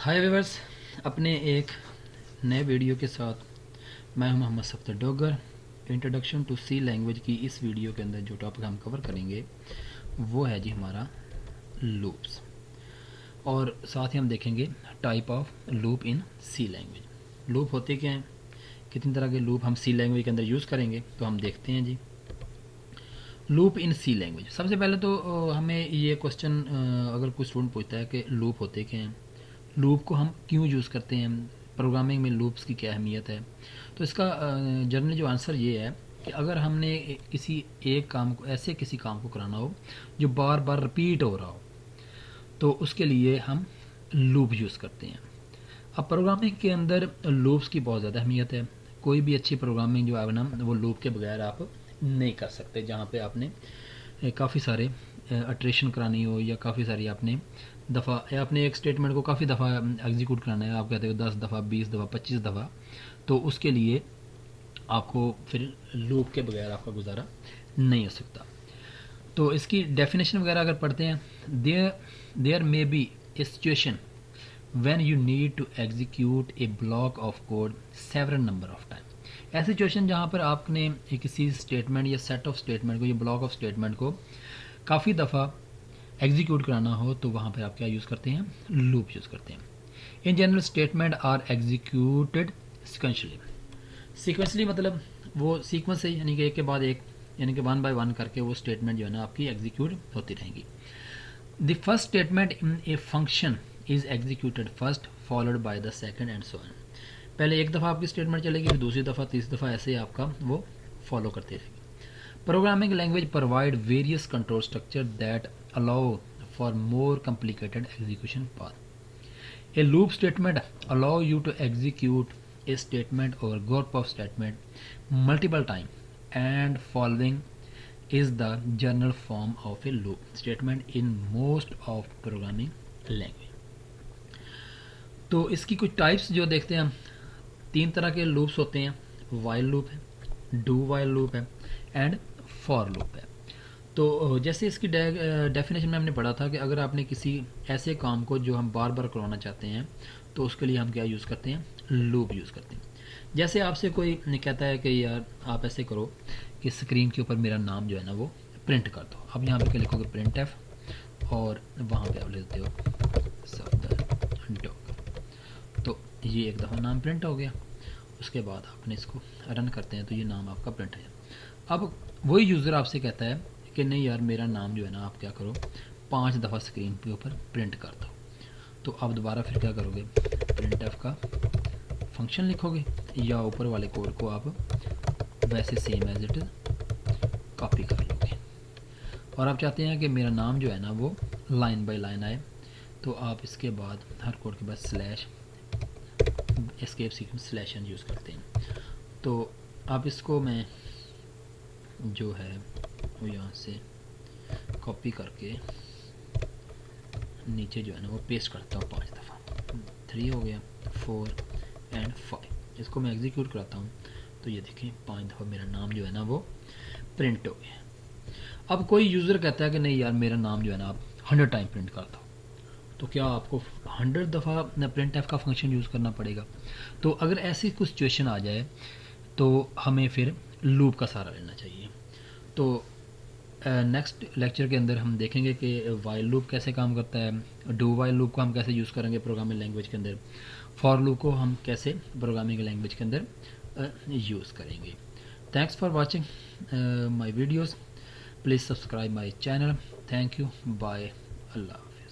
हाय viewers, अपने एक नए वीडियो के साथ मैं हूं Mohammad Saftar Dogar. Introduction to C language की इस वीडियो के अंदर जो टॉपिक हम कवर करेंगे वो है जी हमारा लूप्स, और साथ ही हम देखेंगे type of loop in C language. Loop होते क्या हैं, कितनी तरह के लूप हम सी लैंग्वेज के अंदर यूज़ करेंगे, तो हम देखते हैं जी। लूप इन सी लैंग्वेज, सबसे पहले तो हमें ये क्वेश्चन अगर कोई स्टूडेंट पूछता है कि लूप होते क्या हैं, लूप को हम क्यों यूज़ करते हैं, प्रोग्रामिंग में लूप्स की क्या अहमियत है, तो इसका जनरली जो आंसर ये है कि अगर हमने किसी एक काम को, ऐसे किसी काम को कराना हो जो बार बार रिपीट हो रहा हो, तो उसके लिए हम लूप यूज़ करते हैं। अब प्रोग्रामिंग के अंदर लूप्स की बहुत ज़्यादा अहमियत है। कोई भी अच्छी प्रोग्रामिंग जो है ना, वो लूप के बगैर आप नहीं कर सकते। जहाँ पे आपने काफ़ी सारे अट्रेशन करानी हो, या काफ़ी सारी आपने दफ़ा, या आपने एक स्टेटमेंट को काफ़ी दफ़ा एग्जीक्यूट कराना है, आप कहते हो 10 दफ़ा, 20 दफ़ा, 25 दफ़ा, तो उसके लिए आपको फिर लूप के बगैर आपका गुजारा नहीं हो सकता। तो इसकी डेफिनेशन वगैरह अगर पढ़ते हैं, there may be a situation when you need to execute a block of code several number of time। ऐसी सिचुएशन जहाँ पर आपने किसी स्टेटमेंट या सेट ऑफ स्टेटमेंट को, या ब्लॉक ऑफ स्टेटमेंट को काफ़ी दफ़ा एग्जीक्यूट कराना हो, तो वहाँ पर आप क्या यूज़ करते हैं, लूप यूज़ करते हैं। In general statement are executed sequentially. Sequentially मतलब वो सीक्वेंस से, यानी कि एक के बाद एक, यानी कि वन बाय वन करके वो स्टेटमेंट जो है ना आपकी एग्जीक्यूट होती रहेंगी। The first statement in a function is executed first followed by the second and so on. पहले एक दफ़ा आपकी स्टेटमेंट चलेगी, फिर दूसरी दफ़ा, तीसरी दफ़ा, ऐसे आपका वो फॉलो करते रहेगी। Programming language provide various control structure that allow for more complicated execution path. A loop statement allow you to execute a statement or group of statement multiple time, and following is the general form of a loop statement in most of programming language। तो इसकी कुछ types जो देखते हैं हम, तीन तरह के लूप्स होते हैं। वाइल लूप है, डू वाइल लूप है, एंड फॉर लूप है। तो जैसे इसकी डेफिनेशन में हमने पढ़ा था कि अगर आपने किसी ऐसे काम को जो हम बार बार करवाना चाहते हैं, तो उसके लिए हम क्या यूज़ करते हैं, लूप यूज़ करते हैं। जैसे आपसे कोई कहता है कि यार आप ऐसे करो कि स्क्रीन के ऊपर मेरा नाम जो है ना वो प्रिंट कर दो। अब यहाँ पे क्या लिखोगे, प्रिंट एफ, और वहाँ पे आप लिखते हो सफ्तर डॉग। तो ये एक दफ़ा नाम प्रिंट हो गया। उसके बाद आपने इसको रन करते हैं तो ये नाम आपका प्रिंट है। अब वही यूज़र आपसे कहता है कि नहीं यार मेरा नाम जो है ना आप क्या करो, 5 दफ़ा स्क्रीन के ऊपर प्रिंट कर दो। तो आप दोबारा फिर क्या करोगे, प्रिंट एफ का फंक्शन लिखोगे, या ऊपर वाले कोड को आप वैसे सेम एज इट कॉपी कर लोगे। और आप चाहते हैं कि मेरा नाम जो है ना वो लाइन बाय लाइन आए, तो आप इसके बाद हर कोड के बाद slash escape sequence slash N use करते हैं। तो आप इसको मैं जो है वो यहाँ से कॉपी करके नीचे जो है ना वो पेस्ट करता हूँ 5 दफ़ा। 3 हो गया, 4 एंड 5। इसको मैं एग्जीक्यूट कराता हूँ, तो ये देखें 5 दफ़ा मेरा नाम जो है ना वो प्रिंट हो गया। अब कोई यूज़र कहता है कि नहीं यार मेरा नाम जो है ना आप 100 टाइम प्रिंट कर दो, तो क्या आपको 100 दफ़ा प्रिंट एफ का फंक्शन यूज़ करना पड़ेगा? तो अगर ऐसी कुछ सिचुएशन आ जाए तो हमें फिर लूप का सहारा लेना चाहिए। तो नेक्स्ट लेक्चर के अंदर हम देखेंगे कि वाइल लूप कैसे काम करता है, डू वाइल लूप को हम कैसे यूज़ करेंगे प्रोग्रामिंग लैंग्वेज के अंदर, फॉर लूप को हम कैसे प्रोग्रामिंग लैंग्वेज के अंदर यूज़ करेंगे। Thanks for watching my videos, please subscribe my channel. Thank you, bye, Allah.